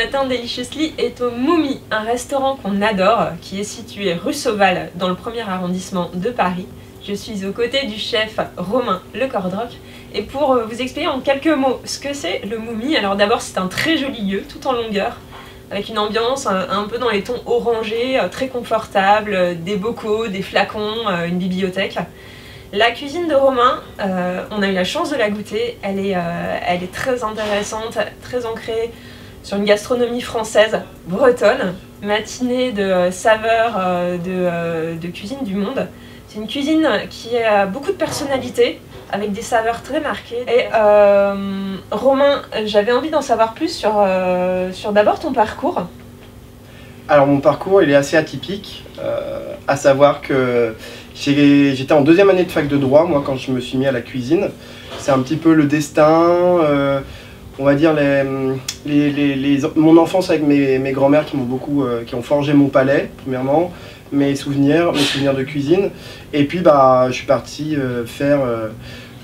matin, Deliciously est au Moumi, un restaurant qu'on adore, qui est situé rue Sauval, dans le 1er arrondissement de Paris. Je suis aux côtés du chef Romain Le Cordroc. Et pour vous expliquer en quelques mots ce que c'est le Moumi, alors d'abord c'est un très joli lieu, tout en longueur, avec une ambiance un peu dans les tons orangés, très confortable, des bocaux, des flacons, une bibliothèque. La cuisine de Romain, on a eu la chance de la goûter, elle est très intéressante, très ancrée sur une gastronomie française, bretonne, matinée de saveurs de cuisine du monde. C'est une cuisine qui a beaucoup de personnalité, avec des saveurs très marquées. Et Romain, j'avais envie d'en savoir plus sur d'abord ton parcours. Alors mon parcours il est assez atypique, à savoir que j'étais en 2e année de fac de droit moi quand je me suis mis à la cuisine. C'est un petit peu le destin, on va dire mon enfance avec mes grands-mères qui ont forgé mon palais premièrement, mes souvenirs de cuisine. Et puis je suis parti faire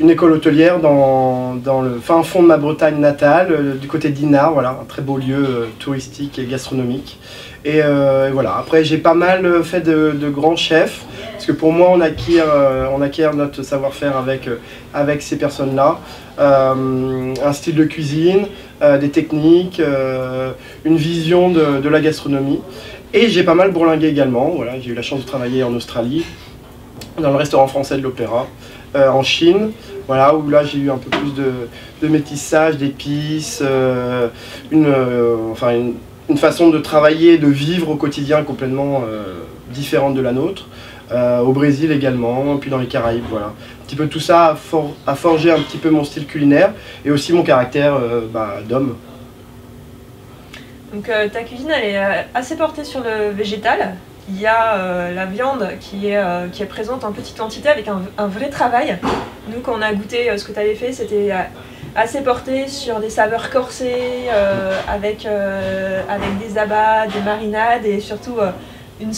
une école hôtelière dans le fin fond de ma Bretagne natale, du côté d'Inard, voilà, un très beau lieu touristique et gastronomique. Et voilà, après j'ai pas mal fait de grands chefs, parce que pour moi on acquiert notre savoir-faire avec ces personnes-là. Un style de cuisine, des techniques, une vision de la gastronomie. Et j'ai pas mal bourlingué également, voilà, j'ai eu la chance de travailler en Australie, dans le restaurant français de l'Opéra, en Chine, voilà, où là j'ai eu un peu plus de métissage, d'épices, une façon de travailler, de vivre au quotidien complètement différente de la nôtre. Au Brésil également, puis dans les Caraïbes, voilà. Un petit peu tout ça a forgé un petit peu mon style culinaire et aussi mon caractère d'homme. Donc ta cuisine elle est assez portée sur le végétal. Il y a la viande qui est présente en petite quantité avec un vrai travail. Nous quand on a goûté ce que tu avais fait, c'était assez porté sur des saveurs corsées, avec des abats, des marinades et surtout des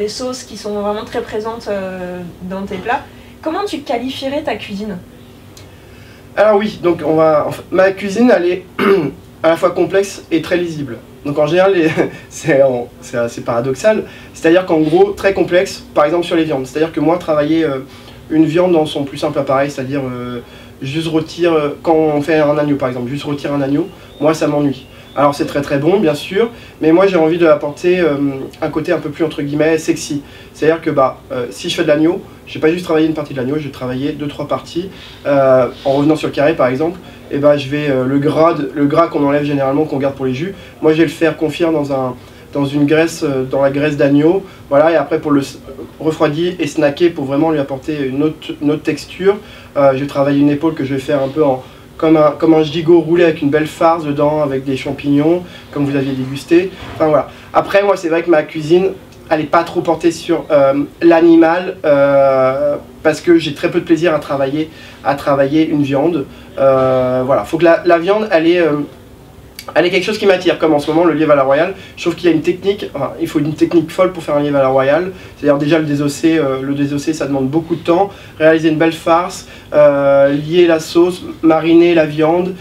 sauces qui sont vraiment très présentes dans tes plats. Comment tu qualifierais ta cuisine? Alors oui, donc ma cuisine elle est à la fois complexe et très lisible. Donc en général, c'est assez paradoxal, c'est-à-dire qu'en gros, très complexe, par exemple sur les viandes. C'est-à-dire que moi, travailler une viande dans son plus simple appareil, c'est-à-dire juste quand on fait un agneau par exemple, juste rôtir un agneau, moi ça m'ennuie. Alors c'est très très bon bien sûr, mais moi j'ai envie d'apporter un côté un peu plus entre guillemets sexy. C'est-à-dire que si je fais de l'agneau, je vais pas juste travailler une partie de l'agneau, je vais travailler 2-3 parties. En revenant sur le carré par exemple, et je vais le gras qu'on enlève généralement, qu'on garde pour les jus, moi je vais le faire confire dans la graisse d'agneau, voilà, et après pour le refroidir et snacker pour vraiment lui apporter une autre texture. Je vais travailler une épaule que je vais faire un peu comme un gigot roulé avec une belle farce dedans, avec des champignons, comme vous aviez dégusté. Enfin voilà. Après moi c'est vrai que ma cuisine, elle n'est pas trop portée sur l'animal, parce que j'ai très peu de plaisir à travailler une viande. Voilà, faut que la viande, elle est quelque chose qui m'attire, comme en ce moment le lièvre à la royale. Je trouve qu'il y a une technique, il faut une technique folle pour faire un lièvre à la royale. C'est-à-dire déjà le désosser ça demande beaucoup de temps. Réaliser une belle farce, lier la sauce, mariner la viande,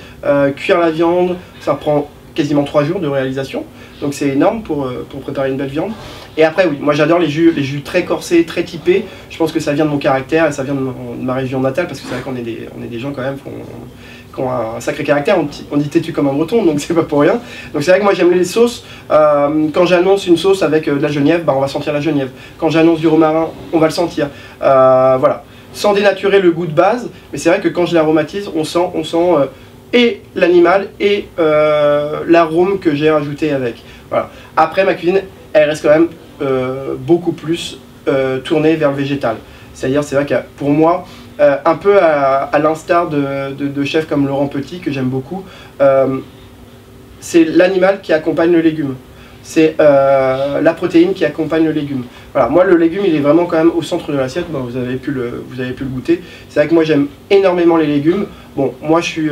cuire la viande, ça prend quasiment 3 jours de réalisation. Donc c'est énorme pour préparer une belle viande. Et après oui, moi j'adore les jus très corsés, très typés. Je pense que ça vient de mon caractère et ça vient de ma région natale, parce que c'est vrai qu'on est des gens quand même qui ont un sacré caractère. On dit têtu comme un breton, donc c'est pas pour rien. Donc c'est vrai que moi j'aime les sauces. Quand j'annonce une sauce avec de la genièvre, on va sentir la genièvre. Quand j'annonce du romarin, on va le sentir. Voilà, sans dénaturer le goût de base, mais c'est vrai que quand je l'aromatise, on sent et l'animal et l'arôme que j'ai ajouté avec. Voilà. Après ma cuisine, elle reste quand même beaucoup plus tournée vers le végétal. C'est-à-dire, c'est vrai que pour moi, un peu à l'instar de chefs comme Laurent Petit, que j'aime beaucoup, c'est l'animal qui accompagne le légume. C'est la protéine qui accompagne le légume. Voilà, moi le légume il est vraiment quand même au centre de l'assiette, vous avez pu le goûter. C'est vrai que moi j'aime énormément les légumes. Bon, moi je suis,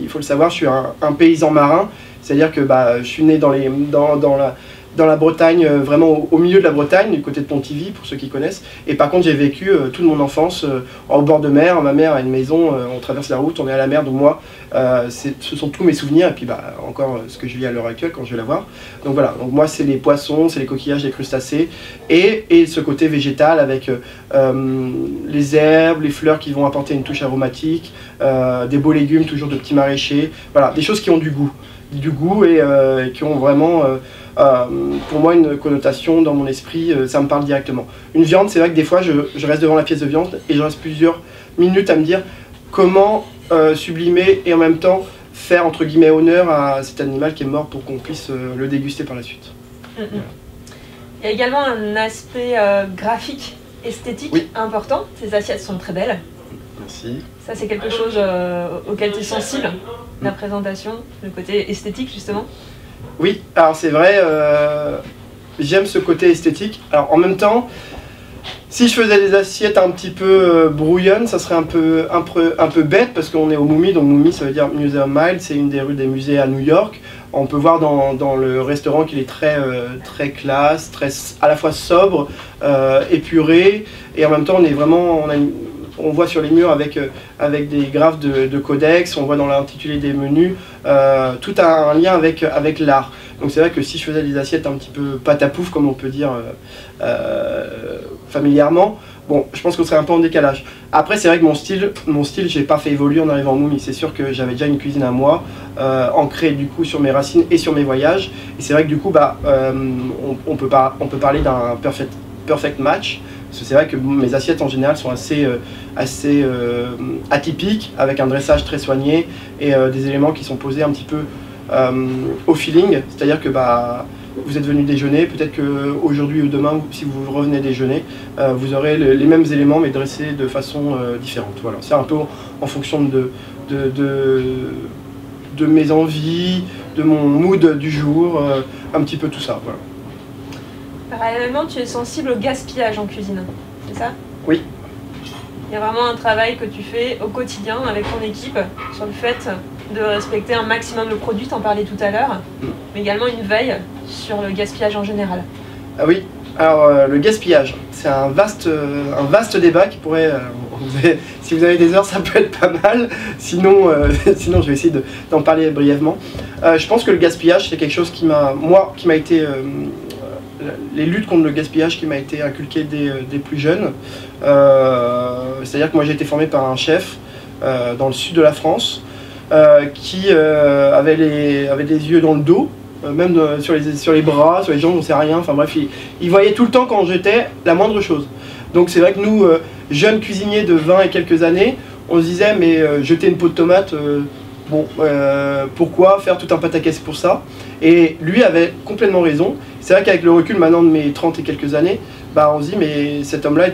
il faut le savoir, je suis un paysan marin, c'est-à-dire que je suis né dans dans la Bretagne, vraiment au milieu de la Bretagne, du côté de Pontivy, pour ceux qui connaissent. Et par contre, j'ai vécu toute mon enfance au bord de mer. Ma mère a une maison, on traverse la route, on est à la mer, donc moi, ce sont tous mes souvenirs, et puis encore ce que je vis à l'heure actuelle quand je vais la voir. Donc voilà, donc moi c'est les poissons, c'est les coquillages, les crustacés, et ce côté végétal avec les herbes, les fleurs qui vont apporter une touche aromatique, des beaux légumes, toujours de petits maraîchers, voilà, des choses qui ont du goût et qui ont vraiment... pour moi, une connotation dans mon esprit, ça me parle directement. Une viande, c'est vrai que des fois, je reste devant la pièce de viande et je reste plusieurs minutes à me dire comment sublimer et en même temps faire, entre guillemets, honneur à cet animal qui est mort pour qu'on puisse le déguster par la suite. Voilà. Il y a également un aspect graphique, esthétique important. Ces assiettes sont très belles. Merci. Ça, c'est quelque chose auquel tu es sensible, la présentation, le côté esthétique, justement. Oui, alors c'est vrai, j'aime ce côté esthétique. Alors en même temps, si je faisais des assiettes un petit peu brouillonnes, ça serait un peu bête parce qu'on est au Moumi, donc Moumi ça veut dire Museum Mile, c'est une des rues des musées à New York. On peut voir dans le restaurant qu'il est très classe, à la fois sobre, épuré, et en même temps on voit sur les murs avec des graphes de codex, on voit dans l'intitulé des menus, tout a un lien avec l'art. Donc c'est vrai que si je faisais des assiettes un petit peu patapouf, comme on peut dire familièrement, bon, je pense qu'on serait un peu en décalage. Après c'est vrai que mon style, j'ai pas fait évoluer en arrivant en Moumi. C'est sûr que j'avais déjà une cuisine à moi, ancrée du coup sur mes racines et sur mes voyages. Et c'est vrai que du coup, on peut parler d'un perfect match. Parce que c'est vrai que mes assiettes en général sont assez atypiques, avec un dressage très soigné et des éléments qui sont posés un petit peu au feeling. C'est-à-dire que vous êtes venu déjeuner, peut-être qu'aujourd'hui ou demain, si vous revenez déjeuner, vous aurez les mêmes éléments mais dressés de façon différente. Voilà. C'est un peu en fonction de mes envies, de mon mood du jour, un petit peu tout ça. Voilà. Parallèlement, tu es sensible au gaspillage en cuisine, c'est ça? Oui. Il y a vraiment un travail que tu fais au quotidien avec ton équipe sur le fait de respecter un maximum le produit, t'en parlais tout à l'heure, mais également une veille sur le gaspillage en général. Ah oui, alors le gaspillage, c'est un vaste débat qui pourrait, si vous avez des heures, ça peut être pas mal, sinon je vais essayer d'en parler brièvement. Je pense que le gaspillage, c'est quelque chose qui m'a été... les luttes contre le gaspillage qui m'a été inculquée des plus jeunes. C'est-à-dire que moi j'ai été formé par un chef dans le sud de la France qui avait des yeux dans le dos, même sur les bras, sur les jambes, on ne sait rien. Enfin bref, il voyait tout le temps quand j'étais la moindre chose. Donc c'est vrai que nous, jeunes cuisiniers de 20 et quelques années, on se disait mais jeter une peau de tomate, pourquoi faire tout un pataquès pour ça? Et lui avait complètement raison. C'est vrai qu'avec le recul maintenant de mes 30 et quelques années, on se dit mais cet homme-là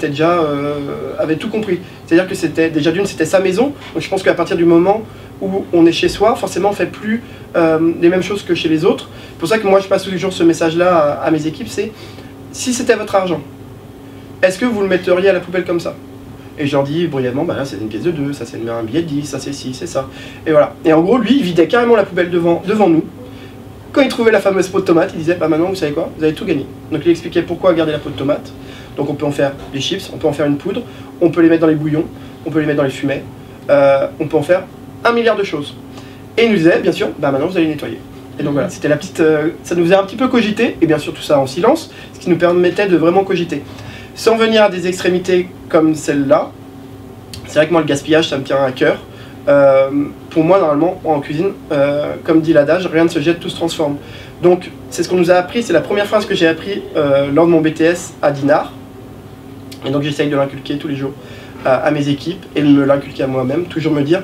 avait tout compris. C'est-à-dire que c'était sa maison. Donc je pense qu'à partir du moment où on est chez soi, forcément on ne fait plus les mêmes choses que chez les autres. C'est pour ça que moi je passe toujours ce message-là à mes équipes, c'est si c'était votre argent, est-ce que vous le metteriez à la poubelle comme ça? Et je leur dis brièvement, là c'est une pièce de 2, ça c'est un billet de 10, ça c'est ci, c'est ça. Et voilà. Et en gros, lui, il vidait carrément la poubelle devant nous. Quand il trouvait la fameuse peau de tomate, il disait, maintenant vous savez quoi, vous avez tout gagné. Donc il expliquait pourquoi garder la peau de tomate. Donc on peut en faire des chips, on peut en faire une poudre, on peut les mettre dans les bouillons, on peut les mettre dans les fumets, on peut en faire 1 milliard de choses. Et il nous disait, bien sûr, maintenant vous allez nettoyer. Et donc voilà, c'était la petite... ça nous faisait un petit peu cogiter, et bien sûr tout ça en silence, ce qui nous permettait de vraiment cogiter. Sans venir à des extrémités comme celle-là, c'est vrai que moi le gaspillage ça me tient à cœur. Pour moi normalement en cuisine, comme dit l'adage, rien ne se jette, tout se transforme. Donc c'est ce qu'on nous a appris, c'est la première phrase que j'ai appris lors de mon BTS à Dinard. Et donc j'essaye de l'inculquer tous les jours à mes équipes et de me l'inculquer à moi-même, toujours me dire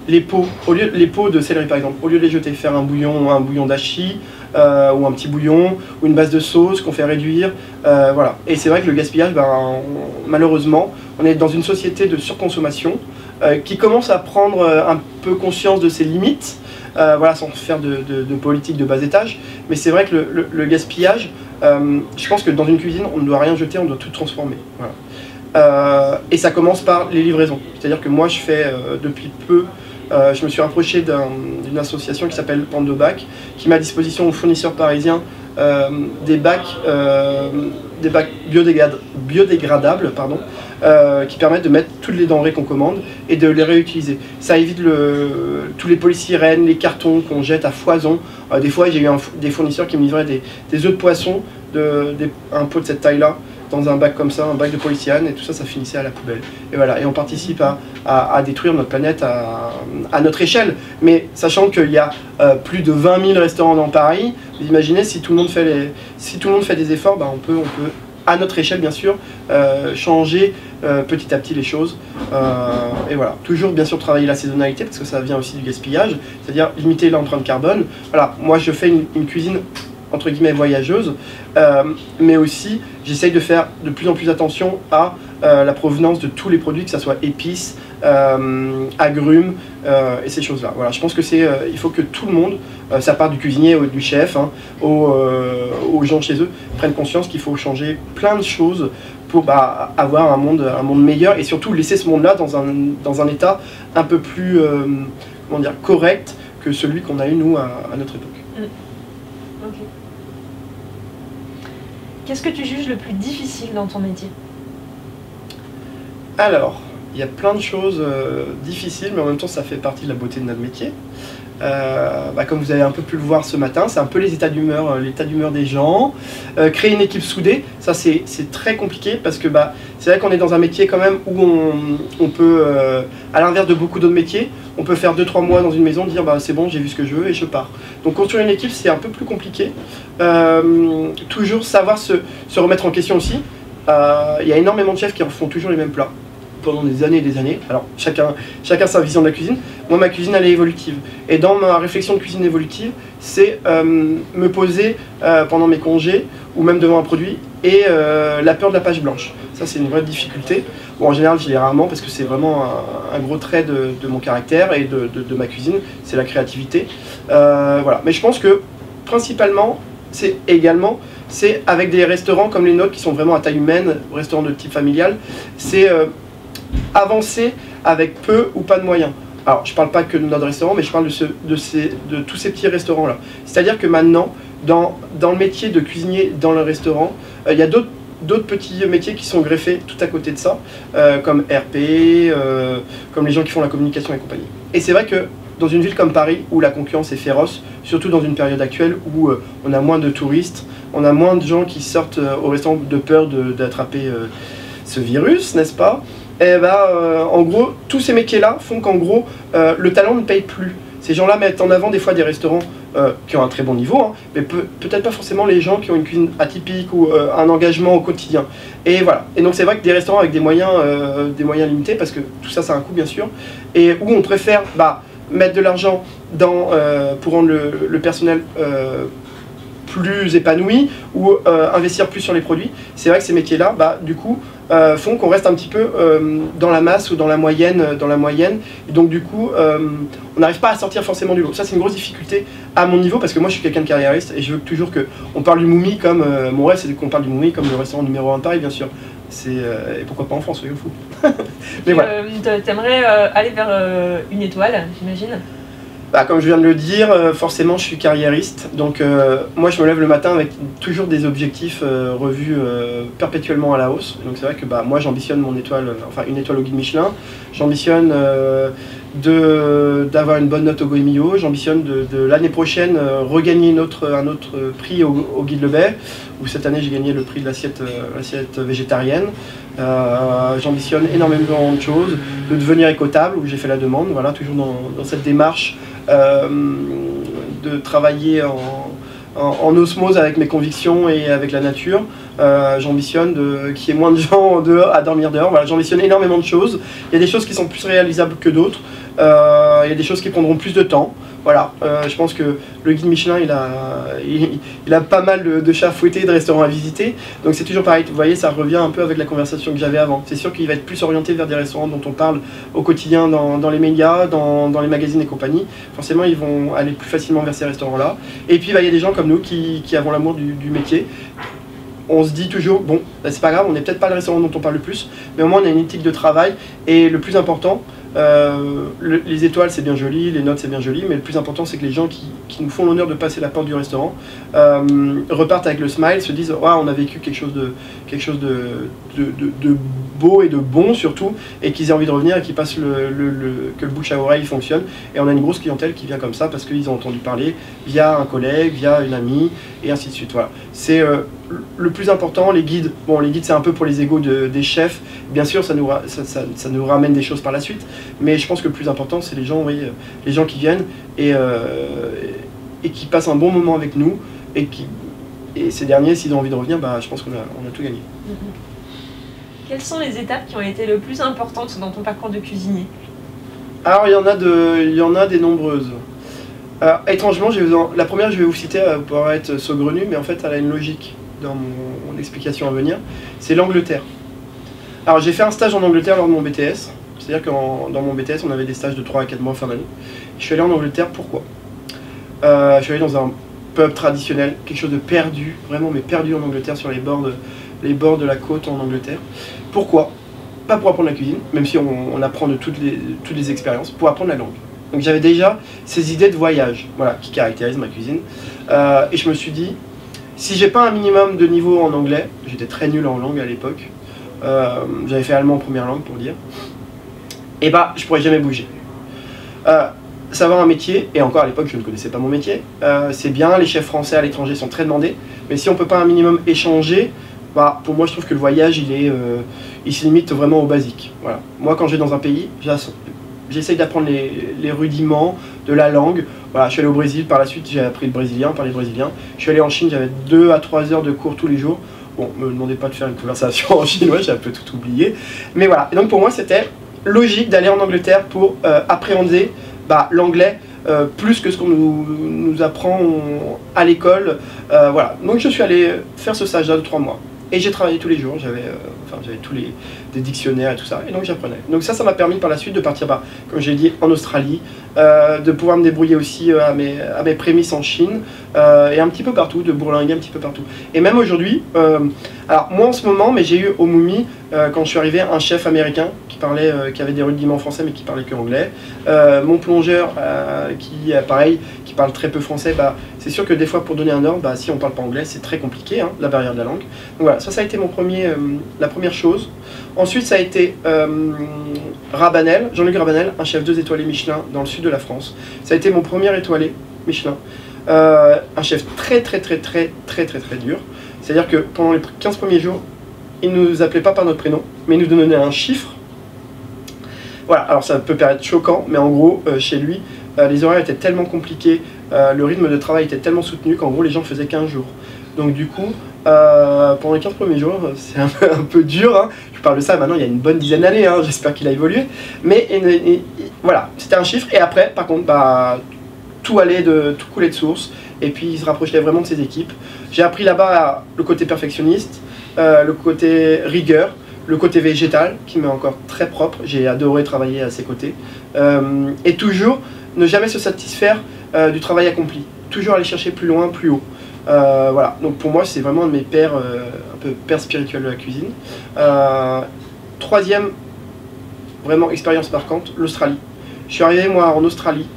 les pots de céleri par exemple, au lieu de les jeter, faire un bouillon d'achi, ou un petit bouillon, ou une base de sauce qu'on fait réduire, voilà. Et c'est vrai que le gaspillage, malheureusement, on est dans une société de surconsommation qui commence à prendre un peu conscience de ses limites, voilà, sans faire de politique de bas étage, mais c'est vrai que le gaspillage, je pense que dans une cuisine, on ne doit rien jeter, on doit tout transformer. Voilà. Et ça commence par les livraisons, c'est-à-dire que moi je fais depuis peu je me suis rapproché d'une association qui s'appelle Pandobac, qui met à disposition aux fournisseurs parisiens des bacs biodégradables, pardon, qui permettent de mettre toutes les denrées qu'on commande et de les réutiliser. Ça évite tous les polystyrènes, les cartons qu'on jette à foison. Des fois, j'ai eu des fournisseurs qui me livraient des œufs de poisson, un pot de cette taille-là, dans un bac comme ça, un bac de polystyrène, et tout ça, ça finissait à la poubelle. Et voilà, et on participe à détruire notre planète à notre échelle. Mais sachant qu'il y a plus de 20 000 restaurants dans Paris, vous imaginez, si tout le monde fait des efforts, bah, on peut, à notre échelle bien sûr, changer petit à petit les choses. Et voilà, toujours bien sûr travailler la saisonnalité, parce que ça vient aussi du gaspillage, c'est-à-dire limiter l'empreinte carbone. Voilà, moi je fais une cuisine entre guillemets voyageuse, mais aussi j'essaye de faire de plus en plus attention à la provenance de tous les produits, que ce soit épices, agrumes et ces choses-là. Voilà, je pense que il faut que tout le monde, ça part du cuisinier, du chef, hein, aux gens chez eux, prennent conscience qu'il faut changer plein de choses pour avoir un monde meilleur, et surtout laisser ce monde-là dans un état un peu plus comment dire, correct que celui qu'on a eu nous à notre époque. Ok. Qu'est-ce que tu juges le plus difficile dans ton métier? Alors, il y a plein de choses difficiles, mais en même temps ça fait partie de la beauté de notre métier. Comme vous avez un peu pu le voir ce matin, c'est un peu l'état d'humeur des gens. Créer une équipe soudée, ça c'est très compliqué, parce que c'est vrai qu'on est dans un métier quand même où on peut, à l'inverse de beaucoup d'autres métiers, on peut faire 2-3 mois dans une maison, dire c'est bon, j'ai vu ce que je veux et je pars. Donc construire une équipe, c'est un peu plus compliqué. Toujours savoir se remettre en question aussi. Il y a énormément de chefs qui font toujours les mêmes plats pendant des années et des années. Alors chacun sa vision de la cuisine. Moi, ma cuisine, elle est évolutive. Et dans ma réflexion de cuisine évolutive, c'est me poser pendant mes congés ou même devant un produit et la peur de la page blanche. Ça, c'est une vraie difficulté. Bon, en général, je l'ai rarement, parce que c'est vraiment un gros trait de mon caractère et de ma cuisine. C'est la créativité. Voilà. Mais je pense que principalement, c'est avec des restaurants comme les nôtres qui sont vraiment à taille humaine, restaurants de type familial, c'est avancer avec peu ou pas de moyens. Alors, je ne parle pas que de notre restaurant, mais je parle de tous ces petits restaurants-là. C'est-à-dire que maintenant, dans le métier de cuisinier dans le restaurant, il y a d'autres petits métiers qui sont greffés tout à côté de ça, comme RP, comme les gens qui font la communication et compagnie. Et c'est vrai que dans une ville comme Paris, où la concurrence est féroce, surtout dans une période actuelle où on a moins de touristes, on a moins de gens qui sortent au restaurant de peur d'attraper ce virus, n'est-ce pas? Et en gros, tous ces métiers-là font qu'en gros, le talent ne paye plus. Ces gens-là mettent en avant des fois des restaurants qui ont un très bon niveau, hein, mais peut-être pas forcément les gens qui ont une cuisine atypique ou un engagement au quotidien. Et voilà. Et donc c'est vrai que des restaurants avec des moyens limités, parce que tout ça, ça a un coût bien sûr, et où on préfère mettre de l'argent pour rendre le personnel plus épanoui, ou investir plus sur les produits. C'est vrai que ces métiers-là, du coup, font qu'on reste un petit peu dans la masse ou dans la moyenne. Et donc du coup, on n'arrive pas à sortir forcément du lot. Ça, c'est une grosse difficulté à mon niveau, parce que moi, je suis quelqu'un de carriériste et je veux toujours qu'on parle du Moumi comme... mon rêve, c'est qu'on parle du Moumi comme le restaurant numéro 1 de Paris, bien sûr. Et pourquoi pas en France, soyons fous. Mais voilà. T'aimerais aller vers une étoile, j'imagine? Comme je viens de le dire, forcément je suis carriériste, donc moi je me lève le matin avec toujours des objectifs revus perpétuellement à la hausse. Donc c'est vrai que moi j'ambitionne mon étoile, une étoile au guide Michelin, j'ambitionne d'avoir une bonne note au Goemio, j'ambitionne de l'année prochaine regagner un autre prix au guide Le Bay, où cette année j'ai gagné le prix de l'assiette végétarienne. J'ambitionne énormément de choses, de devenir écotable, où j'ai fait la demande, voilà, toujours dans cette démarche de travailler en osmose avec mes convictions et avec la nature. J'ambitionne qu'il y ait moins de gens à dormir dehors. Voilà, j'ambitionne énormément de choses. Il y a des choses qui sont plus réalisables que d'autres. Il y a des choses qui prendront plus de temps. Voilà, je pense que le guide Michelin, il a pas mal de chats fouettés, de restaurants à visiter. Donc c'est toujours pareil, vous voyez, ça revient un peu avec la conversation que j'avais avant. C'est sûr qu'il va être plus orienté vers des restaurants dont on parle au quotidien dans les médias, dans les magazines et compagnie. Forcément, ils vont aller plus facilement vers ces restaurants-là. Et puis, il y a des gens comme nous qui avons l'amour du métier. On se dit toujours, c'est pas grave, on n'est peut-être pas le restaurant dont on parle le plus, mais au moins on a une éthique de travail. Et le plus important, Les étoiles c'est bien joli, les notes c'est bien joli, mais le plus important c'est que les gens qui nous font l'honneur de passer la porte du restaurant repartent avec le smile, se disent oh, on a vécu quelque chose de beau et de bon surtout, et qu'ils aient envie de revenir et qu'ils passent que le bouche à oreille fonctionne. Et on a une grosse clientèle qui vient comme ça parce qu'ils ont entendu parler via un collègue, via une amie, et ainsi de suite. Voilà. C'est le plus important. Les guides, bon, les guides c'est un peu pour les égos des chefs, bien sûr ça nous ramène des choses par la suite, mais je pense que le plus important c'est les gens, oui, les gens qui viennent et qui passent un bon moment avec nous, et ces derniers, s'ils ont envie de revenir, bah, je pense qu'on a tout gagné. Quelles sont les étapes qui ont été le plus importantes dans ton parcours de cuisinier? Alors il y en a des nombreuses. Étrangement, la première je vais vous citer, elle pourrait être saugrenue, mais en fait elle a une logique dans mon explication à venir, c'est l'Angleterre. Alors j'ai fait un stage en Angleterre lors de mon BTS, c'est-à-dire que dans mon BTS on avait des stages de 3 à 4 mois fin d'année. Je suis allé en Angleterre, pourquoi? Je suis allé dans un pub traditionnel, quelque chose de perdu, vraiment mais perdu en Angleterre, sur les bords de la côte en Angleterre. Pourquoi? Pas pour apprendre la cuisine, même si on apprend de toutes les expériences, pour apprendre la langue. Donc j'avais déjà ces idées de voyage, voilà, qui caractérisent ma cuisine. Et je me suis dit, si j'ai pas un minimum de niveau en anglais, j'étais très nul en langue à l'époque, j'avais fait allemand en première langue pour dire, et bah je pourrais jamais bouger. Savoir un métier, et encore à l'époque je ne connaissais pas mon métier, c'est bien, les chefs français à l'étranger sont très demandés, mais si on peut pas un minimum échanger, bah, pour moi je trouve que le voyage il se limite vraiment au basique. Voilà. Moi quand je vais dans un pays, j'essaye d'apprendre les rudiments de la langue. Voilà, je suis allé au Brésil, par la suite j'ai appris le brésilien, parler brésilien. Je suis allé en Chine, j'avais 2 à 3 heures de cours tous les jours. Bon, me demandez pas de faire une conversation en chinois, j'ai un peu tout oublié. Mais voilà, et donc pour moi c'était logique d'aller en Angleterre pour appréhender l'anglais plus que ce qu'on nous apprend à l'école. Voilà, donc je suis allé faire ce stage-là de 3 mois. Et j'ai travaillé tous les jours, j'avais tous des dictionnaires et tout ça, et donc j'apprenais. Donc ça m'a permis par la suite de partir, comme j'ai dit, en Australie, de pouvoir me débrouiller aussi à mes prémices en Chine, et un petit peu partout, de bourlinguer un petit peu partout. Et même aujourd'hui, alors moi en ce moment, mais j'ai eu au Moumi, quand je suis arrivé, un chef américain qui avait des rudiments français mais qui parlait que anglais. Mon plongeur, pareil, qui parle très peu français, c'est sûr que des fois pour donner un ordre, si on ne parle pas anglais, c'est très compliqué, hein, la barrière de la langue. Donc voilà, ça a été la première chose. Ensuite, ça a été Rabanel, Jean-Luc Rabanel, un chef 2 étoilés Michelin dans le sud de la France. Ça a été mon premier étoilé Michelin. Un chef très dur. C'est-à-dire que pendant les 15 premiers jours, il ne nous appelait pas par notre prénom, mais il nous donnait un chiffre. Voilà, alors ça peut paraître choquant, mais en gros, chez lui, les horaires étaient tellement compliqués, le rythme de travail était tellement soutenu qu'en gros, les gens faisaient 15 jours. Donc du coup, pendant les 15 premiers jours, c'est un peu dur, hein. Je parle de ça maintenant il y a une bonne dizaine d'années, hein. J'espère qu'il a évolué. Mais voilà, c'était un chiffre, et après, par contre, tout coulait de source, et puis il se rapprochait vraiment de ses équipes. J'ai appris là-bas le côté perfectionniste, le côté rigueur, le côté végétal, qui m'est encore très propre, j'ai adoré travailler à ses côtés, et toujours ne jamais se satisfaire du travail accompli, toujours aller chercher plus loin, plus haut. Voilà, donc pour moi c'est vraiment un de mes pères, un peu père spirituel de la cuisine. Troisième, vraiment expérience marquante, l'Australie. Je suis arrivé moi en Australie,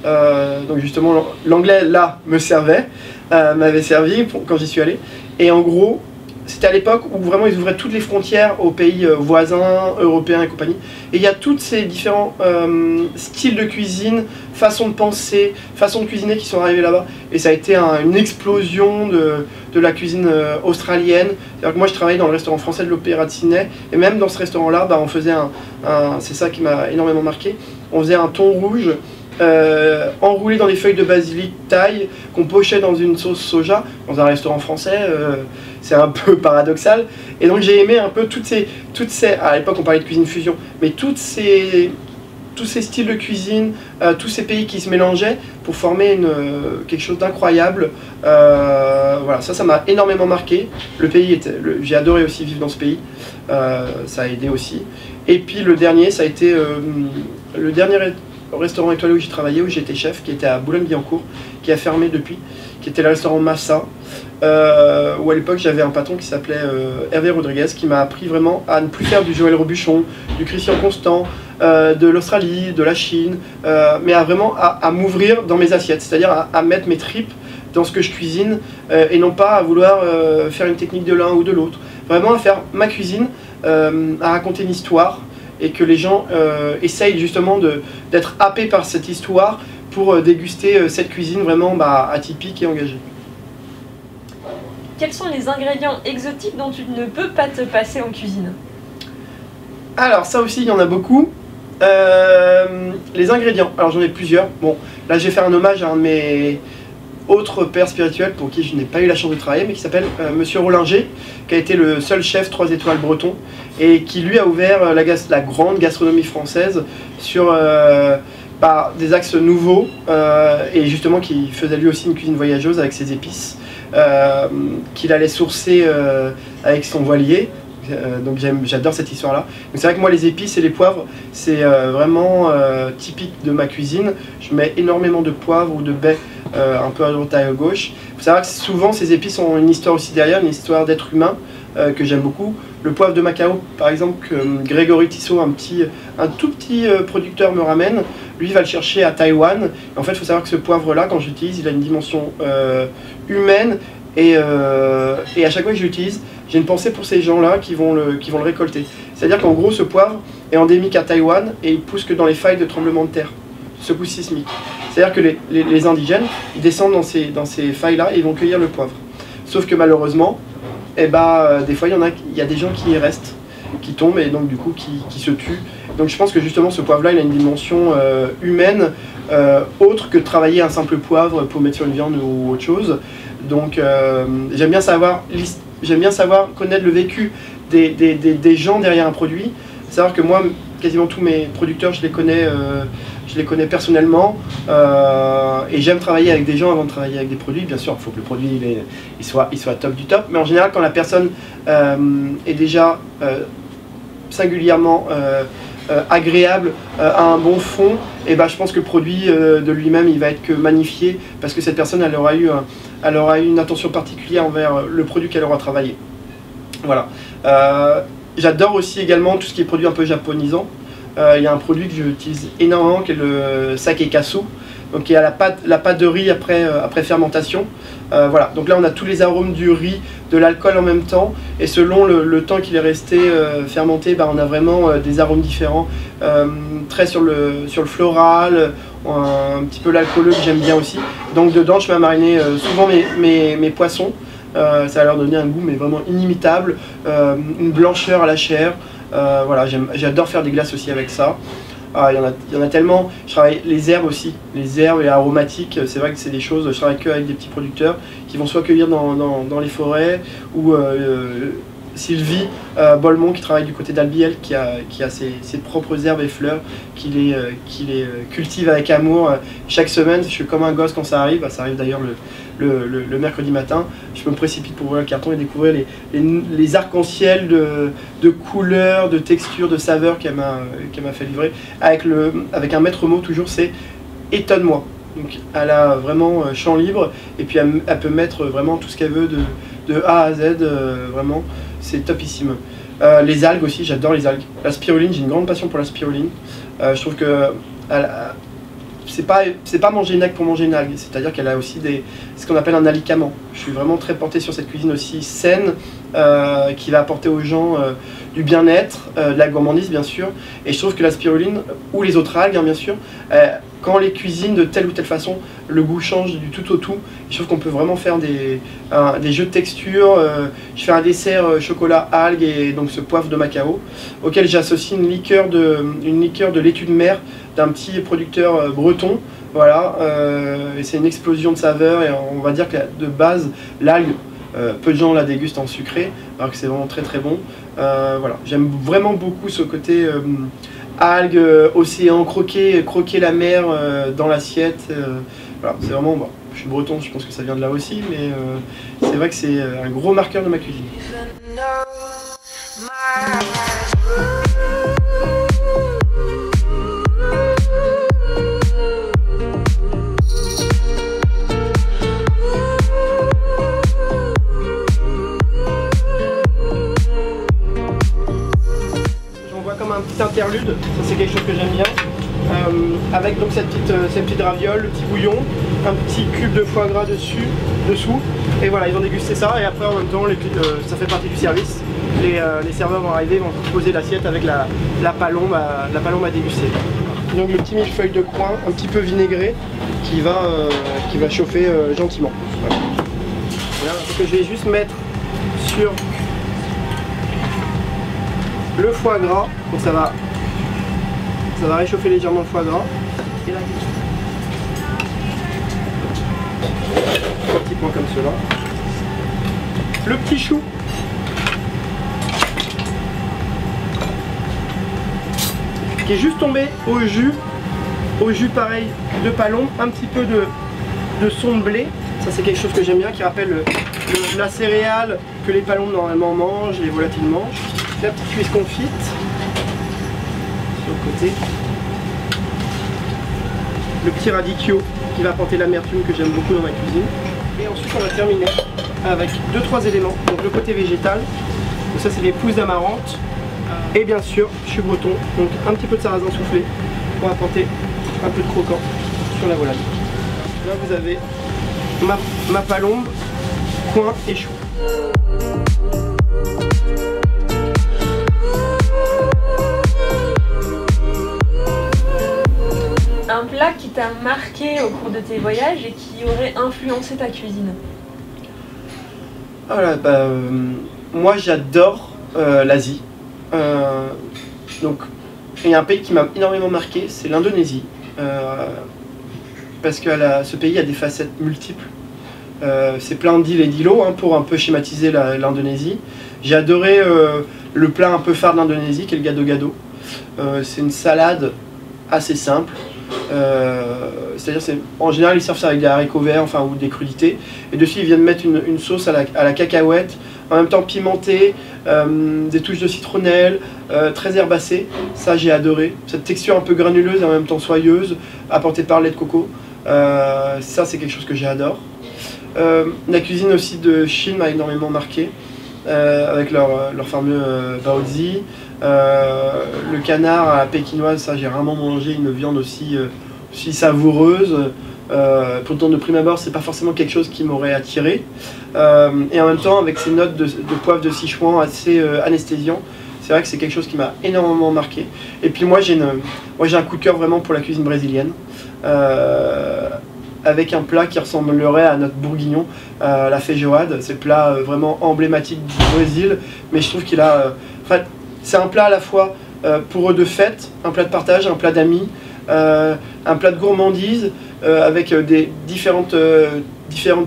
donc justement l'anglais là me servait, m'avait servi quand j'y suis allé, et en gros, c'était à l'époque où vraiment ils ouvraient toutes les frontières aux pays voisins, européens et compagnie. Et il y a tous ces différents styles de cuisine, façons de penser, façons de cuisiner qui sont arrivés là-bas. Et ça a été une explosion de la cuisine australienne. C'est-à-dire que moi je travaillais dans le restaurant français de l'Opéra de Sydney. Et même dans ce restaurant-là, on faisait c'est ça qui m'a énormément marqué, on faisait un thon rouge enroulé dans des feuilles de basilic thaï qu'on pochait dans une sauce soja dans un restaurant français. C'est un peu paradoxal, et donc j'ai aimé un peu toutes ces à l'époque on parlait de cuisine fusion, mais tous ces styles de cuisine, tous ces pays qui se mélangeaient pour former quelque chose d'incroyable. Voilà, ça m'a énormément marqué. Le pays j'ai adoré aussi vivre dans ce pays, ça a aidé aussi. Et puis le dernier, ça a été le dernier restaurant étoilé où j'ai travaillé, où j'étais chef, qui était à Boulogne-Billancourt, qui a fermé depuis, qui était le restaurant Massa, où à l'époque j'avais un patron qui s'appelait Hervé Rodriguez, qui m'a appris vraiment à ne plus faire du Joël Robuchon, du Christian Constant, de l'Australie, de la Chine, mais à m'ouvrir dans mes assiettes, c'est-à-dire à mettre mes tripes dans ce que je cuisine et non pas à vouloir faire une technique de l'un ou de l'autre. Vraiment à faire ma cuisine, à raconter une histoire et que les gens essayent justement d'être happés par cette histoire pour déguster cette cuisine vraiment atypique et engagée. Quels sont les ingrédients exotiques dont tu ne peux pas te passer en cuisine? Alors ça aussi il y en a beaucoup. Les ingrédients, alors j'en ai plusieurs. Bon, là je vais faire un hommage à un de mes autres pères spirituels pour qui je n'ai pas eu la chance de travailler, mais qui s'appelle Monsieur Rollinger, qui a été le seul chef 3 étoiles breton et qui lui a ouvert la grande gastronomie française sur des axes nouveaux et justement qui faisait lui aussi une cuisine voyageuse avec ses épices qu'il allait sourcer avec son voilier. Donc j'adore cette histoire là. C'est vrai que moi les épices et les poivres c'est vraiment typique de ma cuisine. Je mets énormément de poivre ou de baies un peu à droite à gauche. Il faut savoir que souvent ces épices ont une histoire aussi derrière, une histoire d'être humain que j'aime beaucoup. Le poivre de Macao par exemple que Grégory Tissot, un tout petit producteur me ramène, lui va le chercher à Taïwan. En fait il faut savoir que ce poivre là quand j'utilise il a une dimension humaine et à chaque fois que je l'utilise j'ai une pensée pour ces gens-là qui vont le récolter. C'est-à-dire qu'en gros, ce poivre est endémique à Taïwan et il pousse que dans les failles de tremblement de terre, secousses sismiques. C'est-à-dire que les indigènes, ils descendent dans ces failles-là et ils vont cueillir le poivre. Sauf que malheureusement, des fois, il y a des gens qui y restent, qui tombent et donc du coup qui se tuent. Donc je pense que justement ce poivre-là, il a une dimension humaine, autre que de travailler un simple poivre pour mettre sur une viande ou autre chose. Donc j'aime bien savoir connaître le vécu des gens derrière un produit. Savoir que moi, quasiment tous mes producteurs, je les connais personnellement. Et j'aime travailler avec des gens avant de travailler avec des produits. Bien sûr, il faut que le produit il soit top du top. Mais en général, quand la personne est déjà singulièrement agréable, a un bon fond, et je pense que le produit de lui-même il va être que magnifié parce que cette personne elle aura eu une attention particulière envers le produit qu'elle aura travaillé. Voilà. J'adore aussi également tout ce qui est produit un peu japonisant. Il y a un produit que j'utilise énormément qui est le sakekasu, donc qui est à la pâte de riz après fermentation. Voilà. Donc là on a tous les arômes du riz, de l'alcool en même temps, et selon le temps qu'il est resté fermenté, on a vraiment des arômes différents, très sur le floral, un petit peu l'alcooleux que j'aime bien aussi. Donc dedans je vais mariner souvent mes poissons, ça va leur donner un goût mais vraiment inimitable, une blancheur à la chair. Voilà, j'adore faire des glaces aussi avec ça. Il y en a tellement. Je travaille les herbes aussi, les herbes et aromatiques, c'est vrai que c'est des choses, je travaille que avec des petits producteurs qui vont soit cueillir dans les forêts ou Sylvie Bolmont qui travaille du côté d'Albiel qui a ses propres herbes et fleurs qui les cultive avec amour chaque semaine. Je suis comme un gosse quand ça arrive d'ailleurs le mercredi matin, je me précipite pour ouvrir le carton et découvrir les arcs-en-ciel de couleurs, de textures, de saveurs qu'elle m'a fait livrer avec un maître mot toujours, c'est étonne-moi. Donc elle a vraiment champ libre et puis elle peut mettre vraiment tout ce qu'elle veut de A à Z, vraiment c'est topissime. Les algues aussi, j'adore les algues. La spiruline, j'ai une grande passion pour la spiruline. Je trouve que c'est pas manger une algue pour manger une algue, c'est-à-dire qu'elle a aussi ce qu'on appelle un alicament. Je suis vraiment très porté sur cette cuisine aussi saine, qui va apporter aux gens du bien-être, de la gourmandise bien sûr, et je trouve que la spiruline, ou les autres algues bien sûr, quand on les cuisine de telle ou telle façon, le goût change du tout au tout. Je trouve qu'on peut vraiment faire des jeux de texture. Je fais un dessert chocolat algue et donc ce poivre de Macao, auquel j'associe une liqueur de laitue de mer d'un petit producteur breton. Voilà, et c'est une explosion de saveurs et on va dire que de base, l'algue, peu de gens la dégustent en sucré, alors que c'est vraiment très très bon. Voilà, j'aime vraiment beaucoup ce côté algues, océan, croquer la mer dans l'assiette. Voilà, c'est vraiment bon. Je suis breton, je pense que ça vient de là aussi, mais c'est vrai que c'est un gros marqueur de ma cuisine. J'envoie comme un petit interlude rude, ça c'est quelque chose que j'aime bien. Avec donc cette petite raviole, le petit bouillon, un petit cube de foie gras dessous. Et voilà, ils ont dégusté ça et après en même temps, ça fait partie du service. Les serveurs vont arriver, vont poser l'assiette avec la palombe à déguster. Donc le petit millefeuille de coin, un petit peu vinaigré, qui va chauffer gentiment. Voilà, donc je vais juste mettre sur le foie gras, donc ça va réchauffer légèrement le foie gras. Et là, un petit point comme cela. Le petit chou. Qui est juste tombé au jus pareil de palombe, un petit peu de son de blé. Ça c'est quelque chose que j'aime bien, qui rappelle la céréale que les palombes normalement mangent, les volatiles mangent. La petite cuisse confite sur le côté. Le petit radicchio qui va apporter l'amertume que j'aime beaucoup dans ma cuisine. Et ensuite on va terminer avec 2-3 éléments. Donc le côté végétal, donc ça c'est des pousses d'amarante. Et bien sûr, je suis breton, donc un petit peu de sarrasin soufflé pour apporter un peu de croquant sur la volaille. Là vous avez ma palombe, coin et chou. Un plat qui t'a marqué au cours de tes voyages et qui aurait influencé ta cuisine? Voilà, moi j'adore l'Asie. Donc il y a un pays qui m'a énormément marqué, c'est l'Indonésie. Parce que ce pays a des facettes multiples. C'est plein d'îles et d'îlots, hein, pour un peu schématiser l'Indonésie. J'ai adoré le plat un peu phare de l'Indonésie, qui est le gado-gado. C'est une salade assez simple. C'est-à-dire, en général, ils servent ça avec des haricots verts, enfin, ou des crudités. Et dessus, ils viennent mettre une sauce à la cacahuète, en même temps pimentée, des touches de citronnelle, très herbacée. Ça, j'ai adoré. Cette texture un peu granuleuse et en même temps soyeuse, apportée par le lait de coco. Ça, c'est quelque chose que j'adore. La cuisine aussi de Chine m'a énormément marqué, avec leur fameux baozi. Le canard à la pékinoise, ça j'ai rarement mangé une viande aussi savoureuse. Pourtant de prime abord c'est pas forcément quelque chose qui m'aurait attiré. Et en même temps avec ces notes de poivre de Sichuan assez anesthésiant, c'est vrai que c'est quelque chose qui m'a énormément marqué. Et puis moi j'ai un coup de cœur vraiment pour la cuisine brésilienne. Avec un plat qui ressemblerait à notre bourguignon, la feijoada. C'est le plat vraiment emblématique du Brésil, mais je trouve qu'il a... c'est un plat à la fois pour eux de fête, un plat de partage, un plat d'amis, un plat de gourmandise, avec des différentes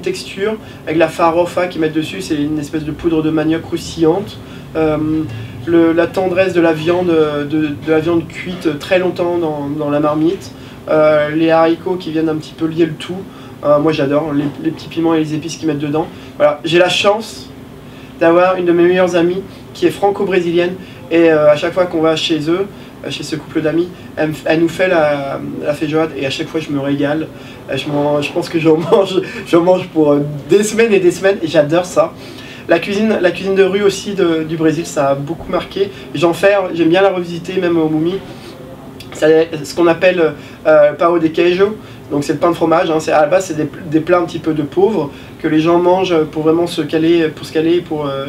textures, avec la farofa qu'ils mettent dessus, c'est une espèce de poudre de manioc croustillante. La tendresse de la viande cuite très longtemps dans la marmite. Les haricots qui viennent un petit peu lier le tout. Moi j'adore les petits piments et les épices qu'ils mettent dedans. Voilà, j'ai la chance d'avoir une de mes meilleures amies qui est franco-brésilienne et à chaque fois qu'on va chez eux, chez ce couple d'amis, elle nous fait la feijoada et à chaque fois je me régale. Je pense que j'en mange pour des semaines et j'adore ça. La cuisine de rue aussi du Brésil, ça a beaucoup marqué. J'aime bien la revisiter même au Moumi. C'est ce qu'on appelle pão de queijo, donc c'est le pain de fromage, hein. À la base c'est des plats un petit peu de pauvres que les gens mangent pour vraiment se caler,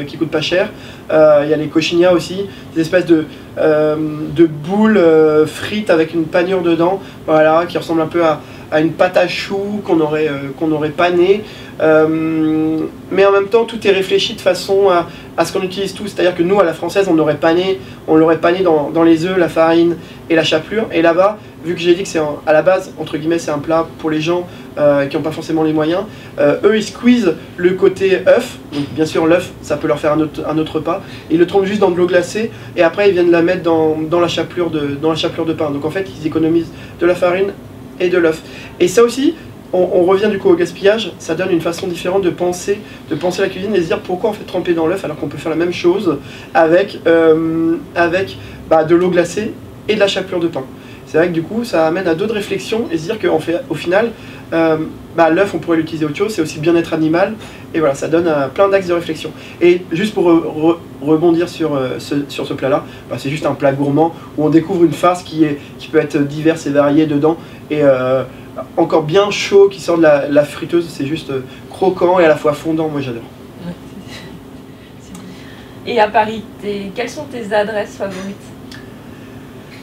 qui coûtent pas cher. Il y a les coxinhas aussi, des espèces de boules frites avec une panure dedans, voilà, qui ressemble un peu à une pâte à choux qu'on aurait panée. Mais en même temps tout est réfléchi de façon à ce qu'on utilise tout, c'est à dire que nous à la française on l'aurait pané dans les œufs, la farine et la chapelure, et là-bas vu que j'ai dit que c'est à la base entre guillemets c'est un plat pour les gens qui n'ont pas forcément les moyens, eux ils squeezent le côté œuf, donc bien sûr l'œuf ça peut leur faire un autre repas, ils le trempent juste dans de l'eau glacée et après ils viennent la mettre dans la chapelure de pain, donc en fait ils économisent de la farine et de l'œuf. Et ça aussi, on revient du coup au gaspillage, ça donne une façon différente de penser la cuisine et se dire pourquoi on fait tremper dans l'œuf alors qu'on peut faire la même chose avec de l'eau glacée et de la chapelure de pain. C'est vrai que du coup ça amène à d'autres réflexions et se dire qu'au final l'œuf on pourrait l'utiliser autre chose, c'est aussi bien-être animal, et voilà, ça donne plein d'axes de réflexion. Et juste pour rebondir sur ce plat-là, c'est juste un plat gourmand où on découvre une farce qui peut être diverse et variée dedans, et encore bien chaud qui sort de la friteuse, c'est juste croquant et à la fois fondant, moi j'adore. Ouais, et à Paris, quelles sont tes adresses favorites?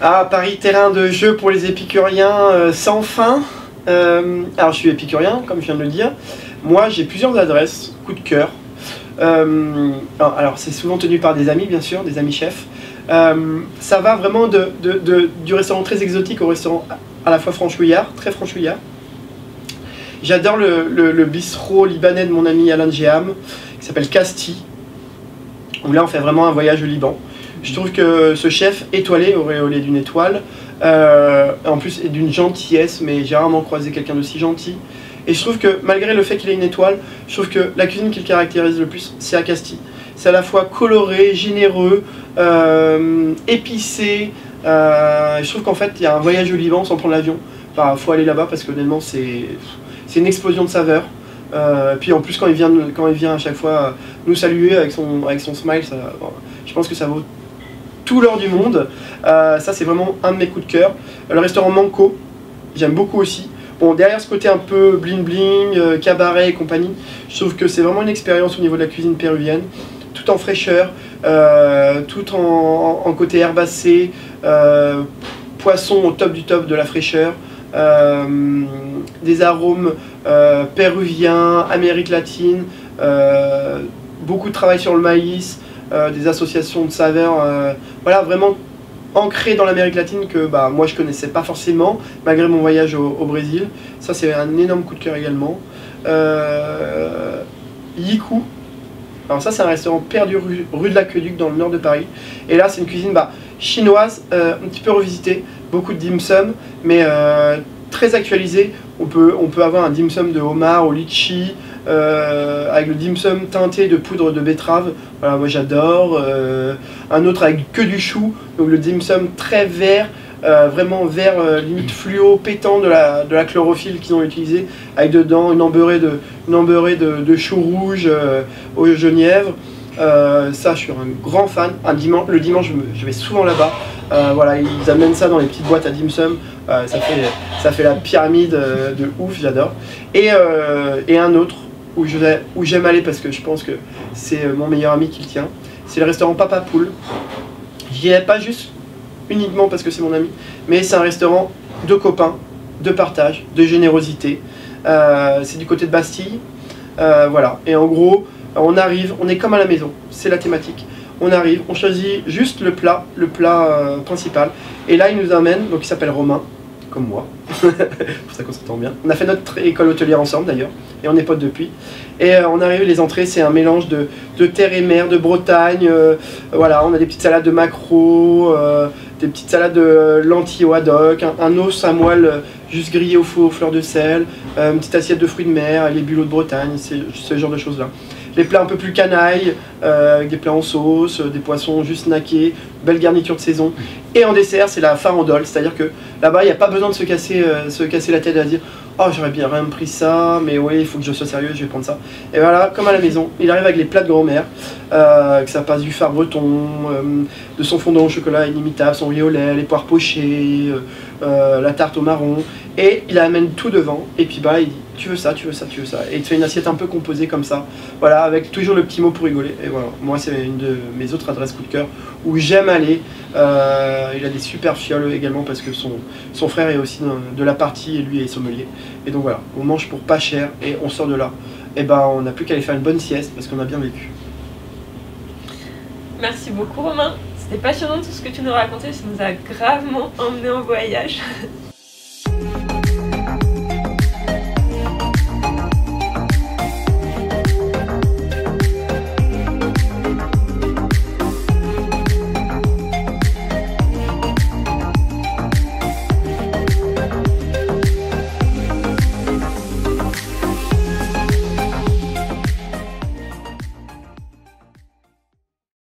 Ah, Paris, terrain de jeu pour les épicuriens sans fin. Alors je suis épicurien, comme je viens de le dire. Moi j'ai plusieurs adresses, coup de cœur. Alors c'est souvent tenu par des amis, bien sûr, des amis chefs. Ça va vraiment du restaurant très exotique au restaurant à la fois franchouillard, très franchouillard. J'adore le bistrot libanais de mon ami Alain Djeham, qui s'appelle Casti, où là on fait vraiment un voyage au Liban. Je trouve que ce chef étoilé, auréolé d'une étoile, en plus est d'une gentillesse, mais j'ai rarement croisé quelqu'un d'aussi gentil. Et je trouve que malgré le fait qu'il ait une étoile, je trouve que la cuisine qui le caractérise le plus, c'est à Casti. C'est à la fois coloré, généreux, épicé. Je trouve qu'en fait il y a un voyage au Liban sans prendre l'avion. Enfin, faut aller là-bas parce que honnêtement c'est une explosion de saveurs. Puis en plus quand il vient à chaque fois nous saluer avec son smile, je pense que ça vaut tout l'or du monde. Ça c'est vraiment un de mes coups de cœur. Le restaurant Manco, j'aime beaucoup aussi. Bon, derrière ce côté un peu bling bling, cabaret et compagnie, je trouve que c'est vraiment une expérience au niveau de la cuisine péruvienne, tout en fraîcheur, tout en côté herbacé, poisson au top du top de la fraîcheur, des arômes péruviens, Amérique latine, beaucoup de travail sur le maïs, des associations de saveurs, voilà, vraiment ancré dans l'Amérique latine que moi je connaissais pas forcément, malgré mon voyage au Brésil. Ça c'est un énorme coup de cœur également. Yiku, alors ça c'est un restaurant perdu rue de l'Aqueduc dans le nord de Paris. Et là c'est une cuisine chinoise, un petit peu revisitée, beaucoup de dim sum, mais très actualisé. On peut avoir un dim sum de homard au litchi, avec le dim sum teinté de poudre de betterave, voilà, moi j'adore. Un autre avec que du chou, donc le dim sum très vert, vraiment vert limite fluo, pétant de la chlorophylle qu'ils ont utilisé, avec dedans une embeurrée de chou rouge au genièvre. Ça je suis un grand fan. Le dimanche je vais souvent là-bas. Voilà, ils amènent ça dans les petites boîtes à dim sum. Ça fait la pyramide de ouf, j'adore. Et un autre où j'aime aller parce que je pense que c'est mon meilleur ami qui le tient, c'est le restaurant Papa Poule. J'y vais pas juste uniquement parce que c'est mon ami, mais c'est un restaurant de copains, de partage, de générosité. C'est du côté de Bastille. Voilà, et en gros, on arrive, on est comme à la maison, c'est la thématique. On arrive, on choisit juste le plat principal. Et là, il nous amène, donc il s'appelle Romain, comme moi, pour ça qu'on s'entend bien. On a fait notre école hôtelière ensemble d'ailleurs, et on est potes depuis. Et on arrive, les entrées, c'est un mélange de terre et mer, de Bretagne. Voilà, on a des petites salades de maquereau, des petites salades de lentilles au haddock, un os à moelle juste grillé au four aux fleurs de sel, une petite assiette de fruits de mer, les bulots de Bretagne, c'est ce genre de choses-là. Les plats un peu plus canailles, avec des plats en sauce, des poissons juste snackés, belle garniture de saison. Et en dessert, c'est la farandole, c'est-à-dire que là-bas, il n'y a pas besoin de se casser la tête à dire « Oh, j'aurais bien pris ça, mais oui, il faut que je sois sérieux, je vais prendre ça. » Et voilà, comme à la maison, il arrive avec les plats de grand-mère, que ça passe du phare breton, de son fondant au chocolat inimitable, son riz au lait, les poires pochées, la tarte au marron. Et il amène tout devant, et puis il dit « Tu veux ça, tu veux ça, tu veux ça. » Et il te fait une assiette un peu composée comme ça, voilà, avec toujours le petit mot pour rigoler. Et voilà, moi c'est une de mes autres adresses coup de cœur, où j'aime aller. Il a des super fioles également parce que son frère est aussi de la partie et lui est sommelier. Et donc voilà, on mange pour pas cher et on sort de là. Et on n'a plus qu'à aller faire une bonne sieste parce qu'on a bien vécu. Merci beaucoup Romain, c'était passionnant tout ce que tu nous racontais, ça nous a gravement emmené en voyage.